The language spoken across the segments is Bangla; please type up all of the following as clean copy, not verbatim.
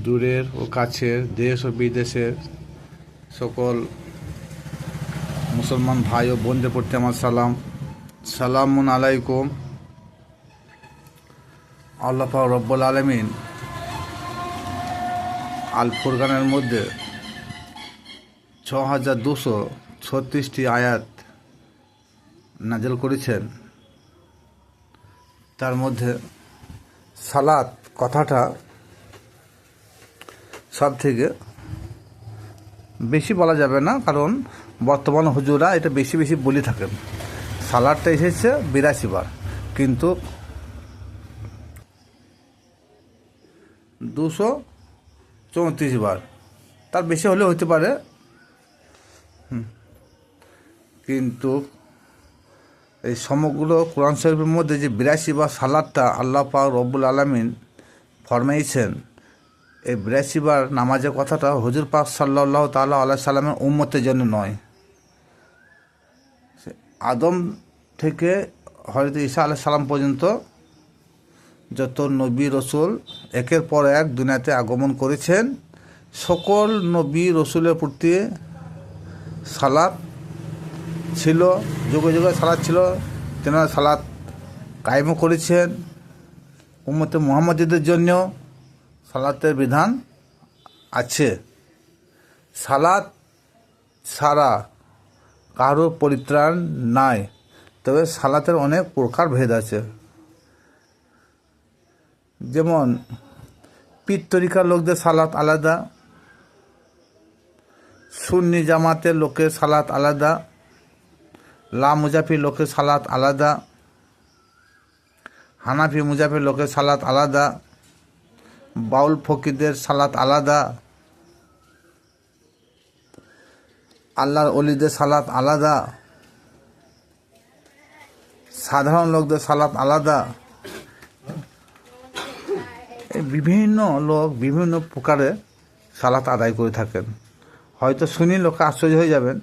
দূরের ও কাছের দেশ ও বিদেশের সকল মুসলমান ভাই ও বোনদের প্রতি আমার সালাম। সালামুন আলাইকুম। আল্লাহ পাক রব্বুল আলামিন আল ফুরকানের মধ্যে 6236টি আয়াত নাযিল করেছেন। তার মধ্যে সালাত কথাটা সব থেকে বেশি বলা যাবে না, কারণ বর্তমান হুজুরা এটা বেশি বেশি বলে থাকেন। সালাদটা এসেছে 82 বার, কিন্তু 234 বার, তার বেশি হলে হতে পারে। কিন্তু এই সমগ্র কোরআন শরীফের মধ্যে যে 82 বার সালাদটা আল্লাহ পাক রব্বুল আলামিন ফরমাইছেন, এই 82 বার নামাজের কথাটা হুজুর পাক সাল্লাল্লাহু তাআলা আলাইহি সাল্লামের উম্মতের জন্য নয়। আদম থেকে হযরত ঈসা আলাইহিস সালাম পর্যন্ত যত নবী রসুল একের পর এক দুনিয়াতে আগমন করেছেন, সকল নবী রসুলের প্রতি সালাত ছিল, যুগে যুগে সালাত ছিল। তেনারা সালাত কায়েমও করেছেন। উম্মতে মুহাম্মাদীদের জন্য সালাতের বিধান আছে। সালাত ছাড়া কারো পরিত্রাণ নাই, তবে সালাতের অনেক প্রকার ভেদ আছে। যেমন পীর তরিকার লোকদের সালাত আলাদা, সুন্নি জামাতের লোকের সালাত আলাদা, লা মুজাফির লোকের সালাত আলাদা, হানাফি মুজাফির লোকের সালাত আলাদা, বাউল ফকিরদের সালাত আলাদা, আল্লাহর ওলিদের সালাত আলাদা, সাধারণ লোকদের সালাত আলাদা। বিভিন্ন লোক বিভিন্ন প্রকারে সালাত আদায় করে থাকেন। হয়তো শুনি লোকে আশ্চর্য হয়ে যাবেন,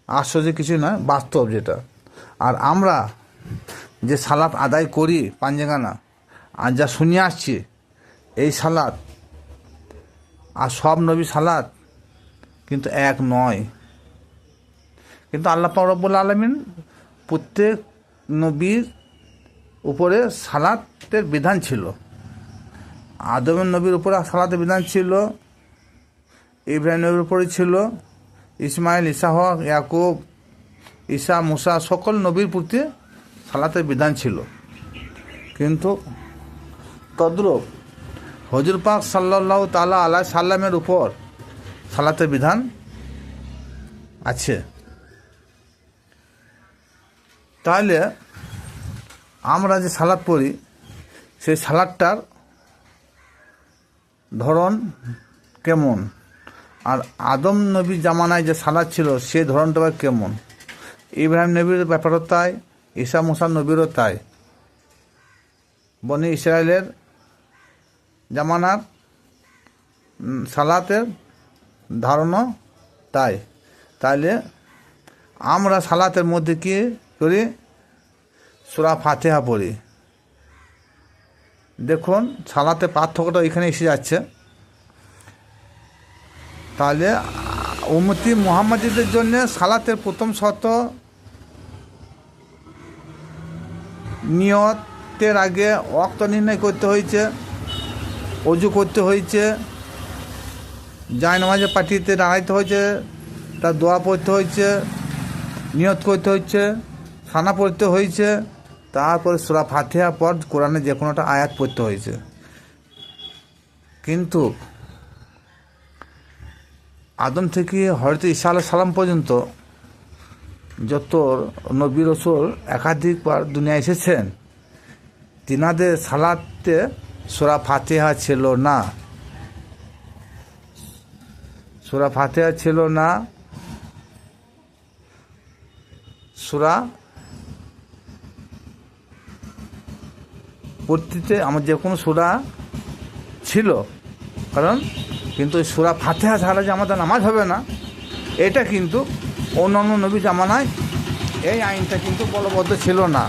আশ্চর্য কিছু নয়, বাস্তব যেটা। আর আমরা যে সালাত আদায় করি পাঞ্জেগানা, আর যা শুনিয়ে আসছি, এই সালাত আর সব নবী সালাত কিন্তু এক নয়। কিন্তু আল্লাহ পাক রব্বুল আলামিন প্রত্যেক নবীর উপরে সালাতের বিধান ছিল। আদমের নবীর উপরে সালাতের বিধান ছিল, ইব্রাহিম নবীর উপরে ছিল, ইসমাইল, ইসাহক, ইয়াকুব, ঈসা, মুসা সকল নবীর প্রতি সালাতের বিধান ছিল। কিন্তু তদ্রূপ হুজুর পাক সাল্লাল্লাহু তাআলা আলাইহি সাল্লামের উপর সালাতের বিধান আছে। তাহলে আমরা যে সালাত পড়ি, সেই সালাতটার ধরন কেমন, আর আদম নবীর জামানায় যে সালাত ছিল সেই ধরনটা কেমন, ইব্রাহিম নবীর ব্যাপারও তাই, ঈসা মুসা নবীরও তাই, বনি ইসরায়েলের জামানার সালাতের ধারণা তাই। তাইলে আমরা সালাতের মধ্যে কি করি? সূরা ফাতিহা পড়ি। দেখুন সালাতের পার্থক্যটা এখানে এসে যাচ্ছে। তাহলে উম্মতি মুহাম্মাদীদের জন্য সালাতের প্রথম শর্ত নিয়তের আগে ওয়াক্ত নির্ণয় করতে হয়েছে, ওযু করতে হয়েছে, জায়নামাজে পাটিতে দাঁড়াইতে হয়েছে, তার দোয়া পড়তে হয়েছে, নিয়ত করতে হয়েছে, সানা পড়তে হয়েছে, তারপরে সূরা ফাতিহা পর কোরআনে যে কোনোটা আয়াত পড়তে হয়েছে। কিন্তু আদম থেকে হযরত ঈসা আলাইহিস সালাম পর্যন্ত যত নবী রাসূল একাধিকবার দুনিয়া এসেছেন, তিনাদের সালাতে সূরা ফাতিহা ছিল না। সূরা ফাতিহা ছিল না। সূরা পড়তে আমার যে কোনো সূরা ছিল, কারণ কিন্তু সূরা ফাতিহা ছাড়া যে আমাদের নামাজ হবে না, এটা কিন্তু অন্যান্য নবী জামানায় এই আইনটা কিন্তু বলবদ্ধ ছিল না।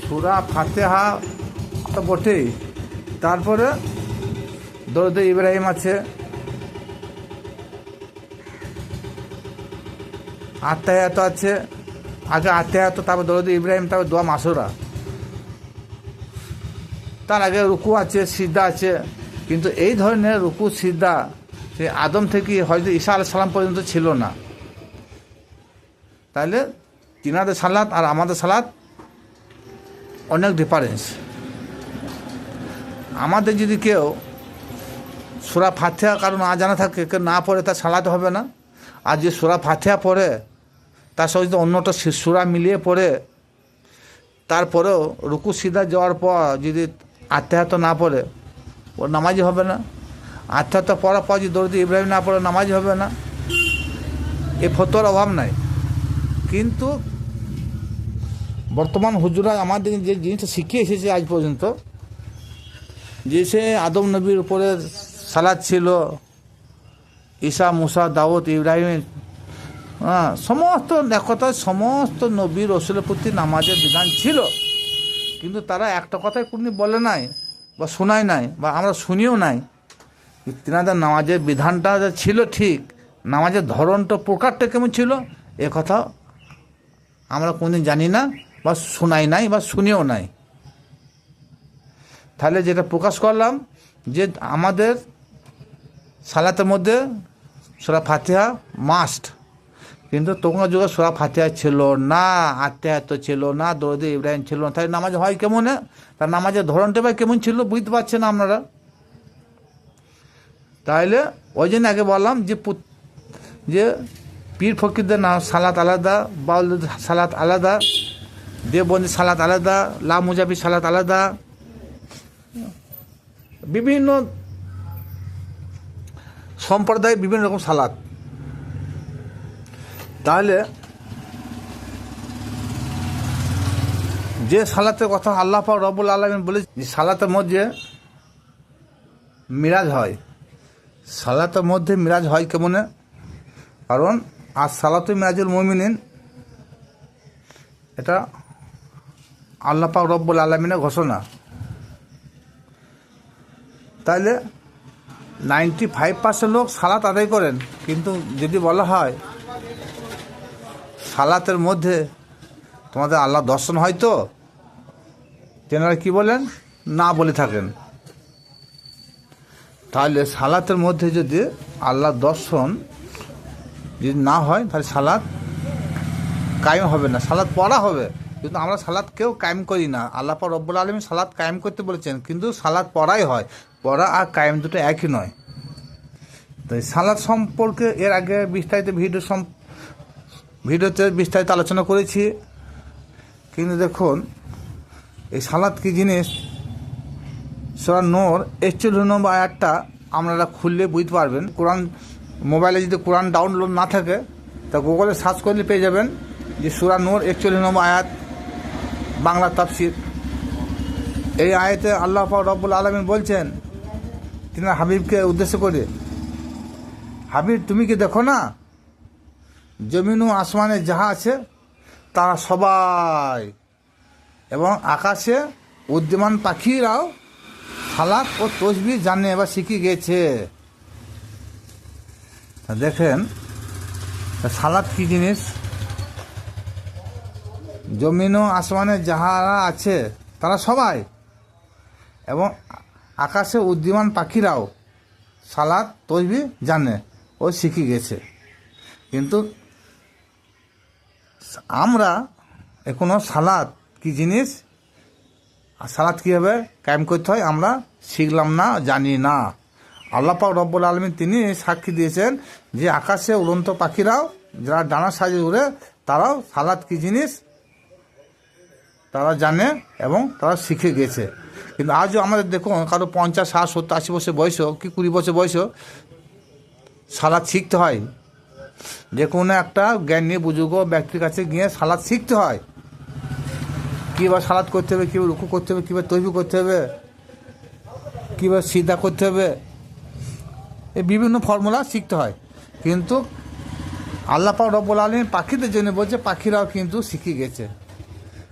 সূরা ফাতিহা তো বটেই। তারপরে দরুদ ইব্রাহিম আছে, আত্মায়াত আছে, আগে আত্মায়াত, তারপর দরুদ ইব্রাহিম, তারপর দোয়া মাসুরা, তার আগে রুকু আছে, সিজদা আছে। কিন্তু এই ধরনের রুকু সিজদা সে আদম থেকে হয়তো ঈসা আলাইহিস সালাম পর্যন্ত ছিল না। তাহলে তিনাদের সালাত আর আমাদের সালাত অনেক ডিফারেন্স। আমাদের যদি কেউ সূরা ফাতিহা কারণ না জানা থাকে, কেউ না পড়ে, তার সালাত হবে না। আর যে সূরা ফাতিহা পড়ে তার সঙ্গে যদি অন্যটা সূরা মিলিয়ে পড়ে, তারপরেও রুকু সিজদা যাওয়ার পর যদি আত্মায়াত না পড়ে, ওর নামাজই হবে না। আত্মায়াত পড়ার পর যদি দরুদ ইব্রাহিম না পড়ে, নামাজই হবে না। এ ফতোয়ার অভাব নাই। কিন্তু বর্তমান হুজুরা আমাদের যে জিনিসটা শিখিয়ে এসেছে আজ পর্যন্ত, যে সে আদম নবীর উপরে সালাত ছিল, ঈসা, মুসা, দাউদ, ইব্রাহিম, সমস্ত একতায় সমস্ত নবী রসুলের প্রতি নামাজের বিধান ছিল। কিন্তু তারা একটা কথাই কোনদিন বলে নাই বা শোনায় নাই, বা আমরা শুনিও নাই। তিনাদের নামাজের বিধানটা ছিল ঠিক, নামাজের ধরনটা প্রকারটা কেমন ছিল এ কথা আমরা কোনদিন জানি না, বা শোনাই নাই, বা শুনিও নাই। তাহলে যেটা প্রকাশ করলাম যে আমাদের সালাতের মধ্যে সূরা ফাতিহা মাস্ট, কিন্তু তখন যুগে সূরা ফাতিহা ছিল না, আত্মায়াত ছিল না, দরুদ ইব্রাহিম ছিল না। তাই নামাজ হয় কেমন? তার নামাজের ধরনটা ভাই কেমন ছিল বুঝতে পারছেন না আপনারা? তাইলে ওই জন্য আগে বললাম যে পীর ফকিরদের না সালাত আলাদা, বাউলদের সালাত আলাদা, দেববন্দির সালাত আলাদা, লা মুজাবির সালাত আলাদা, বিভিন্ন সম্প্রদায়ে বিভিন্ন রকম সালাত। তাহলে যে সালাতের কথা আল্লাহ পাক রব্বুল আলামিন বলে, যে সালাতের মধ্যে মিরাজ হয়, সালাতের মধ্যে মিরাজ হয় কেমনে? কারণ আর সালাতু মিরাজুল মুমিনিন, এটা আল্লাহ পাক রব্বুল আলামিনের ঘোষণা। তাইলে 95% লোক সালাত আদায় করেন, কিন্তু যদি বলা হয় সালাতের মধ্যে তোমাদের আল্লাহ দর্শন হয় তো, তেনারা কি বলেন? না বলে থাকেন। তাহলে সালাতের মধ্যে যদি আল্লাহ দর্শন যদি না হয়, তাহলে সালাত কায়েম হবে না, সালাত পড়া হবে। কিন্তু আমরা সালাত কেউ কায়েম করি না। আল্লাহ পাক রব্বুল আলামিন সালাত কায়েম করতে বলেছেন, কিন্তু সালাত পড়াই হয়। পড়া আর কায়েম দুটো একই নয়। তো সালাত সম্পর্কে এর আগে বিস্তারিত ভিডিওতে বিস্তারিত আলোচনা করেছি। কিন্তু দেখুন এই সালাত কি জিনিস, সূরা নূর 41 নম্বর আয়াতটা আপনারা খুললে বুঝতে পারবেন। কোরআন মোবাইলে যদি কোরআন ডাউনলোড না থাকে, তা গুগলে সার্চ করলে পেয়ে যাবেন যে সূরা নূর 41 নম্বর আয়াত, বাংলা তাফসীর। এই আয়াতে আল্লাহ পাক রব্বুল আলামিন বলছেন তিনি হাবিবকে উদ্দেশ্য করে, হাবিব তুমি কি দেখো না জমিন ও আসমানে যাহা আছে তারা সবাই, এবং আকাশে উদ্যমান পাখিরাও সালাত ও তসবিহ জানে বা শিখে গেছে। দেখেন সালাত কি জিনিস। জমিন ও আসমানে যাহারা আছে তারা সবাই, এবং আকাশে উদ্যমান পাখিরাও সালাত তসবিহ জানে ও শিখে গেছে। কিন্তু আমরা এখনো সালাত কি জিনিস, সালাত কীভাবে কায়েম করতে হয় আমরা শিখলাম না, জানি না। আল্লাহ পাক রব্বুল আলামিন তিনি সাক্ষী দিয়েছেন যে আকাশে উড়ন্ত পাখিরাও যারা ডানা সাজিয়ে উড়ে, তারাও সালাত কি জিনিস তারা জানে এবং তারা শিখে গেছে। কিন্তু আজও আমাদের দেখুন কারো 50, 60, 70, 80 বছর বয়সও কি 20 বছর বয়সও সালাত শিখতে হয়। যে কোনো একটা জ্ঞানী বুজুর্গ ব্যক্তির কাছে গিয়ে সালাত শিখতে হয়। কীভাবে সালাত করতে হবে, কীভাবে রুকু করতে হবে, কীভাবে তসবিহ করতে হবে, কীভাবে সিজদা করতে হবে, এই বিভিন্ন ফর্মুলা শিখতে হয়। কিন্তু আল্লাহ পাক রব্বুল আলামিন পাখিদের জন্য বলছে পাখিরাও কিন্তু শিখে গেছে।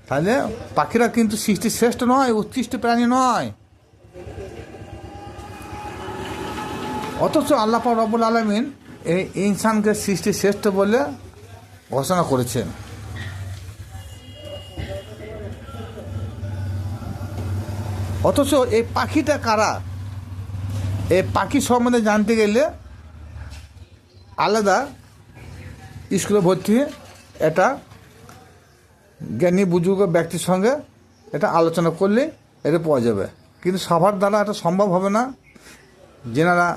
তাহলে পাখিরা কিন্তু সৃষ্টি শ্রেষ্ঠ নয়, উৎকৃষ্ট প্রাণী নয়। অথচ আল্লাহ পাক রব্বুল আলামিন এই ইনসানকে সৃষ্টি শ্রেষ্ঠ বলে ঘোষণা করেছেন। অথচ এই পাখিটা কারা? এই পাখি সম্বন্ধে জানতে গেলে আলাদা স্কুলে ভর্তি হয়ে এটা জ্ঞানী বুজুর্গ ব্যক্তির সঙ্গে এটা আলোচনা করলে এটা পাওয়া যাবে। কিন্তু সবার দ্বারা এটা সম্ভব হবে না। যেনারা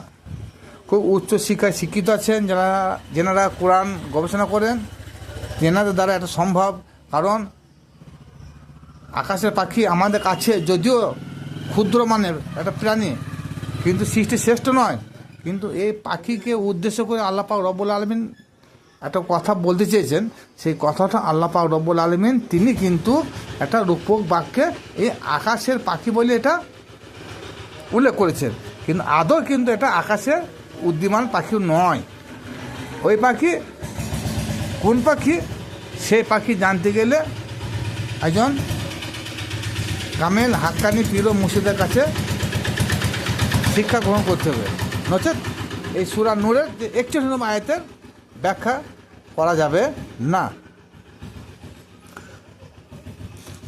খুব উচ্চ শিক্ষায় শিক্ষিত আছেন, যেনারা কোরআন গবেষণা করেন, তেনাদের দ্বারা এটা সম্ভব। কারণ আকাশের পাখি আমাদের কাছে যদিও ক্ষুদ্র মানের একটা প্রাণী, কিন্তু সৃষ্টি শ্রেষ্ঠ নয়। কিন্তু এই পাখিকে উদ্দেশ্য করে আল্লাহ পাক রব্বুল আলামিন একটা কথা বলতে চেয়েছেন। সেই কথাটা আল্লাহ পাক রব্বুল আলামিন তিনি কিন্তু একটা রূপক বাক্যে এই আকাশের পাখি বলে এটা উল্লেখ করেছেন। কিন্তু আদৌ কিন্তু এটা আকাশে উড্ডীয়মান পাখি নয়। ওই পাখি কোন পাখি, সেই পাখি জানতে গেলে একজন কামেল হাক্কানি পীর ও মুর্শিদের কাছে শিক্ষা গ্রহণ করতে হবে। নচেত এই সূরা নূরের যে 61 নম্বর আয়াতের ব্যাখ্যা করা যাবে না।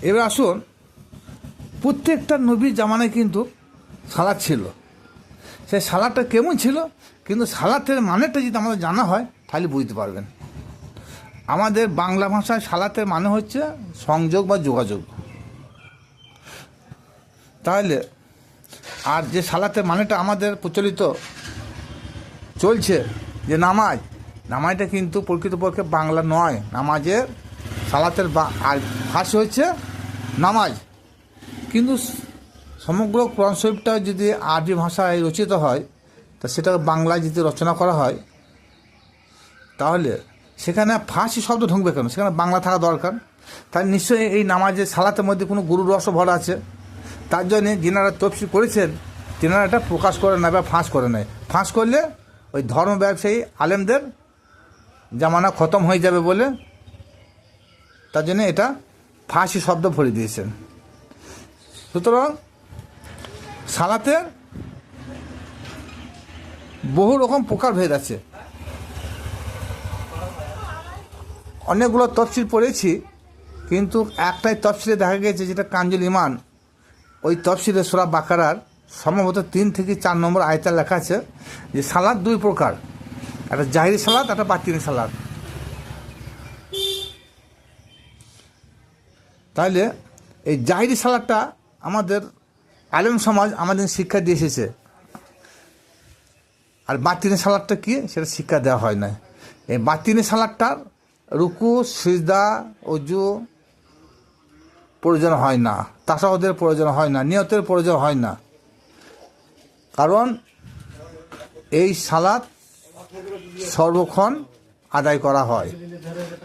এবার আসুন, প্রত্যেকটা নবীর জামানায় কিন্তু সালাত ছিল। সেই সালাদটা কেমন ছিল, কিন্তু সালাতের মানেটা যদি আমাদের জানা হয় তাহলে বুঝতে পারবেন। আমাদের বাংলা ভাষায় সালাতের মানে হচ্ছে সংযোগ বা যোগাযোগ। তাহলে আর যে সালাতের মানেটা আমাদের প্রচলিত চলছে যে নামাজটা কিন্তু প্রকৃতপক্ষে বাংলা নয়। নামাজের সালাতের আর ভাষা হচ্ছে নামাজ। কিন্তু সমগ্র কোরআন শরীফটা যদি আরবি ভাষায় রচিত হয়, তা সেটা বাংলায় যদি রচনা করা হয়, তাহলে সেখানে ফার্সি শব্দ ঢুকবে কেন? সেখানে বাংলা থাকা দরকার। তাই নিশ্চয়ই এই নামাজের সালাতের মধ্যে কোনো গুরু রহস্য ভরা আছে। তার জন্যে যিনারা তফসির করেছেন তিনারা এটা প্রকাশ করে নেয় বা ফাঁস করে নেয়। ফাঁস করলে ওই ধর্ম ব্যবসায়ী আলেমদের জামানা খতম হয়ে যাবে বলে তার জন্য এটা ফাঁসি শব্দ ভরে দিয়েছেন। সুতরাং সালাতের বহু রকম প্রকারভেদ আছে। অনেকগুলো তফসির পড়েছি, কিন্তু একটাই তফসিরে দেখা গেছে যেটা কানজুল ইমান, ওই তফসিরে সূরা বাকারার সম্ভবত 3 থেকে 4 নম্বর আয়াতে লেখা আছে যে সালাত 2 প্রকার, একটা জাহিরি সালাত, একটা বাতিনি সালাত। তাহলে এই জাহিরি সালাতটা আমাদের আলেম সমাজ আমাদের শিক্ষা দিয়ে এসেছে, আর বাতিনি সালাতটা কি সেটা শিক্ষা দেওয়া হয় না। এই বাতিনি সালাতটার রুকু, সিজদা, ওযু প্রয়োজন হয় না, তাশাহুদের প্রয়োজন হয় না, নিয়তের প্রয়োজন হয় না। কারণ এই সালাত সর্বক্ষণ আদায় করা হয়।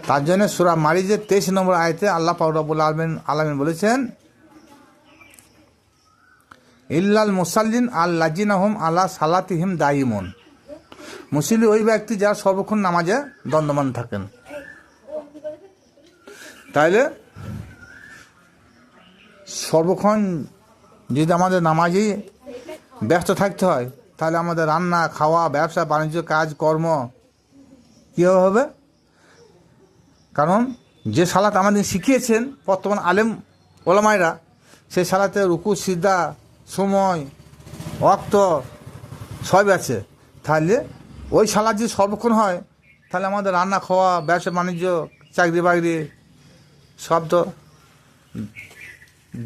তার জন্য সূরা মারিজের 23 নম্বর আয়াতে আল্লাহ পাক রব্বুল আলামিন বলেছেন, ইল্লাল মুসাল্লিন আল্লাযিনা হুম আলা সালাতিহিম দাইমুন। মুসল্লি ওই ব্যক্তি যারা সর্বক্ষণ নামাজে দণ্ডমান থাকেন। তাইলে সর্বক্ষণ যদি আমাদের নামাজেই ব্যস্ত থাকতে হয়, তাহলে আমাদের রান্না, খাওয়া, ব্যবসা বাণিজ্য, কাজ কর্ম কীভাবে হবে? কারণ যে সালাত আমাদের শিখিয়েছেন বর্তমান আলেম ওলামায়রা, সেই সালাতে রুকু, সিজদা, সময়, ওয়াক্ত সব আছে। তাহলে ওই সালাত যদি সর্বক্ষণ হয়, তাহলে আমাদের রান্না, খাওয়া, ব্যবসা বাণিজ্য, চাকরি বাকরি সব তো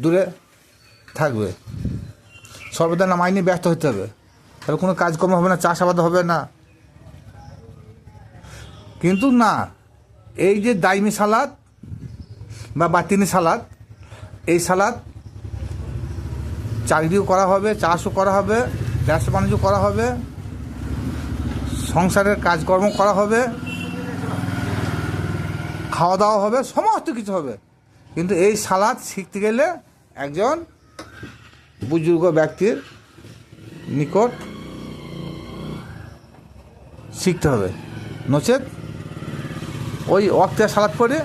দূরে থাকবে। সর্বদা নামাজ নিয়ে ব্যস্ত হতে হবে, তাহলে কোনো কাজকর্ম হবে না, চাষাবাদ হবে না। কিন্তু না, এই যে দাইমি সালাত বা বাতিনি সালাত, এই সালাত চাকরিও করা হবে, চাষও করা হবে, ব্যবসা বাণিজ্য করা হবে, সংসারের কাজকর্ম করা হবে, খাওয়া দাওয়া হবে, সমস্ত কিছু হবে। কিন্তু এই সালাত শিখতে গেলে একজন বুজুর্গ ব্যক্তির নিকট শিখতে হবে। নচেত ওই ওয়াক্তে সালাত পড়ে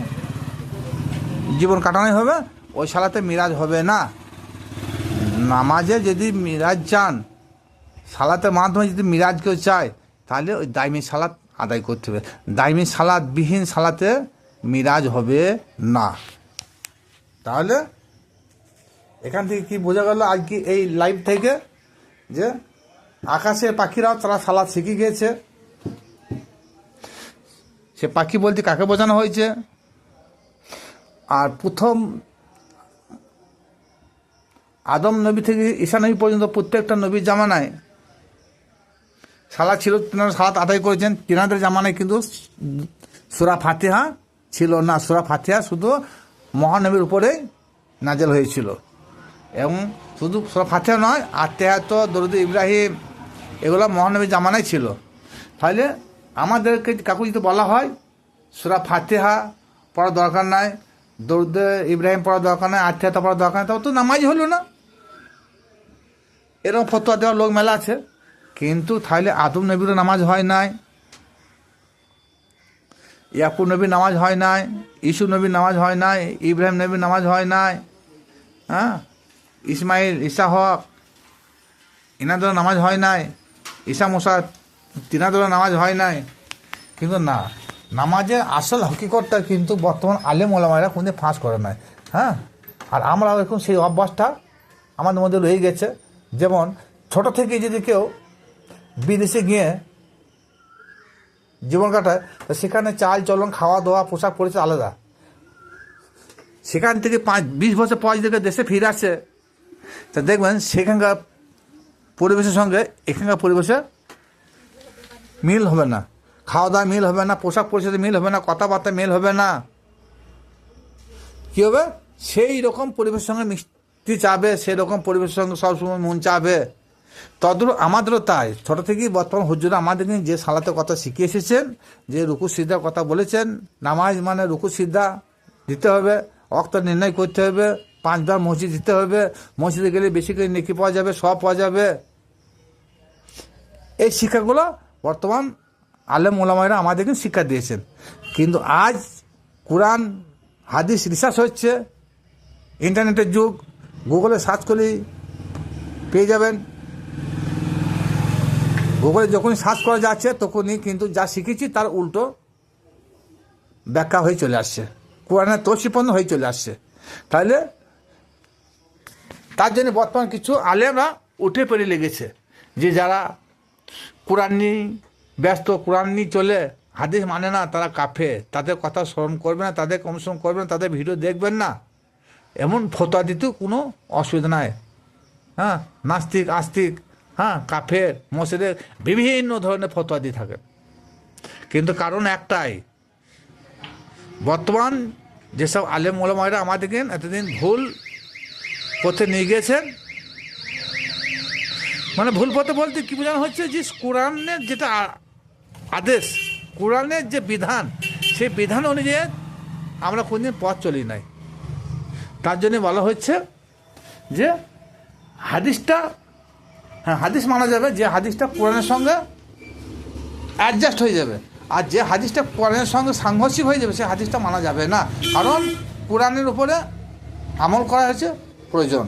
জীবন কাটানোই হবে, ওই সালাতে মিরাজ হবে না। নামাজে যদি মিরাজ চান, সালাতের মাধ্যমে যদি মিরাজ কেউ চায়, তাহলে ওই দাইমি সালাত আদায় করতে হবে। দাইমি সালাত বিহীন সালাতে মিরাজ হবে না। তাহলে এখান থেকে কি বোঝা গেল আজকে এই লাইভ থেকে, যে আকাশের পাখিরাও তারা সালাত শিখে গিয়েছে। সে পাখি বলতে কাকে বোঝানো হয়েছে? আর প্রথম আদম নবী থেকে ঈসা নবী পর্যন্ত প্রত্যেকটা নবীর জামানায় সালাত ছিল, তেনারা সালাত আদায় করেছেন। তেনাদের জামানায় কিন্তু সূরা ফাতিহা ছিল না। সূরা ফাতিহা শুধু মহানবীর উপরেই নাজেল হয়েছিল। এবং শুধু সূরা ফাতিহা নয়, আত্মেহাত, দরুদ ইব্রাহিম, এগুলো মহানবীর জামানায় ছিল। তাহলে আমাদেরকে কাকু যদি বলা হয় সূরা ফাতিহা পড়ার দরকার নাই, দরুদ ইব্রাহিম পড়ার দরকার নাই, আত্মেহাত পড়ার দরকার নাই, তবে তো নামাজ হলো না। এরকম ফতোয়া দেওয়ার লোক মেলা আছে। কিন্তু তাহলে আদম নবীরও নামাজ হয় নাই, ইয়াকুব নবীর নামাজ হয় নাই, ইসু নবীর নামাজ হয় নাই, ইব্রাহিম নবীর নামাজ হয় নাই, হ্যাঁ, ইসমাইল, ইসাহক, ইনাদেরও নামাজ হয় নাই, ঈসা মুসা তিনাদেরও নামাজ হয় নাই। কিন্তু না, নামাজের আসল হকিকতটা কিন্তু বর্তমান আলেম ওলামারা কোনদিন ফাঁস করে নাই। হ্যাঁ, আর আমরা এখন সেই অভ্যাসটা আমাদের মধ্যে রয়ে গেছে। যেমন ছোট থেকে যদি কেউ বিদেশে গিয়ে জীবন কাটায়, তো সেখানে চাল চলন, খাওয়া দাওয়া, পোশাক পরিচয় আলাদা। সেখান থেকে 5-20 বছর পর যদি দেশে ফিরে আসে, তা দেখবেন সেখানকার পরিবেশের সঙ্গে এখানকার পরিবেশে মিল হবে না। খাওয়া দাওয়া মিল হবে না, পোশাক পরিচয় মিল হবে না, কথাবার্তা মিল হবে না। কী হবে? সেই রকম পরিবেশের সঙ্গে মিশতে চাবে, সেই রকম পরিবেশের সঙ্গে সবসময় মন চাবে। তদ্রূপ আমাদেরও তাই। ছোটো থেকেই বর্তমান হুজুরা আমাদেরকে যে সালাতের কথা শিখিয়ে এসেছেন, যে রুকু সিদ্ধার কথা বলেছেন, নামাজ মানে রুকু সিদ্ধা দিতে হবে, ওয়াক্ত নির্ণয় করতে হবে, 5 বার মসজিদ দিতে হবে, মসজিদে গেলে বেশি করে নেকি পাওয়া যাবে, সব পাওয়া যাবে। এই শিক্ষাগুলো বর্তমান আলেম ওলামারা আমাদেরকে শিক্ষা দিয়েছেন। কিন্তু আজ কোরআন হাদিস রিসার্চ হচ্ছে, ইন্টারনেটের যুগ, গুগলে সার্চ করলেই পেয়ে যাবেন। গুগলে যখনই সার্চ করা যাচ্ছে তখনই কিন্তু যা শিখেছি তার উল্টো ব্যাখ্যা হয়ে চলে আসছে, কোরআনের তৌসিফপন্ন হয়ে চলে আসছে। তাহলে তার জন্য বর্তমান কিছু আলেমরা উঠে পড়ে লেগেছে, যে যারা কোরআন নিয়ে ব্যস্ত, কোরআন নিয়ে চলে, হাদিস মানে না, তারা কাফের, তাদের কথা স্মরণ করবে না, তাদের অনুসরণ করবেন না, তাদের ভিডিও দেখবেন না, এমন ফতোয়া দিতেও কোনো অসুবিধা নাই। হ্যাঁ, নাস্তিক, আস্তিক, হ্যাঁ, কাফের, মসজিদের বিভিন্ন ধরনের ফতোয়া দিয়ে থাকে। কিন্তু কারণ একটাই, বর্তমান যেসব আলেম ওলামারা আমাদেরকে এতদিন ভুল পথে নিয়ে গিয়েছেন, মানে ভুল পথে বলতে কী বোঝানো হচ্ছে, যে কোরআনের যেটা আদেশ, কোরআনের যে বিধান, সেই বিধান অনুযায়ী আমরা কোনদিন পথ চলি নাই। তার জন্য বলা হচ্ছে যে হাদিসটা, হ্যাঁ, হাদিস মানা যাবে যে হাদিসটা কোরআনের সঙ্গে অ্যাডজাস্ট হয়ে যাবে, আর যে হাদিসটা কোরআনের সঙ্গে সাংঘর্ষিক হয়ে যাবে, সেই হাদিসটা মানা যাবে না। কারণ কোরআনের উপরে আমল করা হয়েছে প্রয়োজন।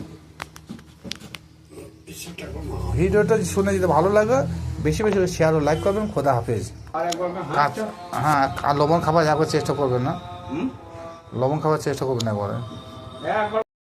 ভিডিওটা শুনে যদি ভালো লাগে, বেশি বেশি শেয়ার ও লাইক করবেন। খোদা হাফেজ। হ্যাঁ, আর লবণ খাবার যাবার চেষ্টা করবেন না, লবণ খাবার চেষ্টা করবেন একবারে।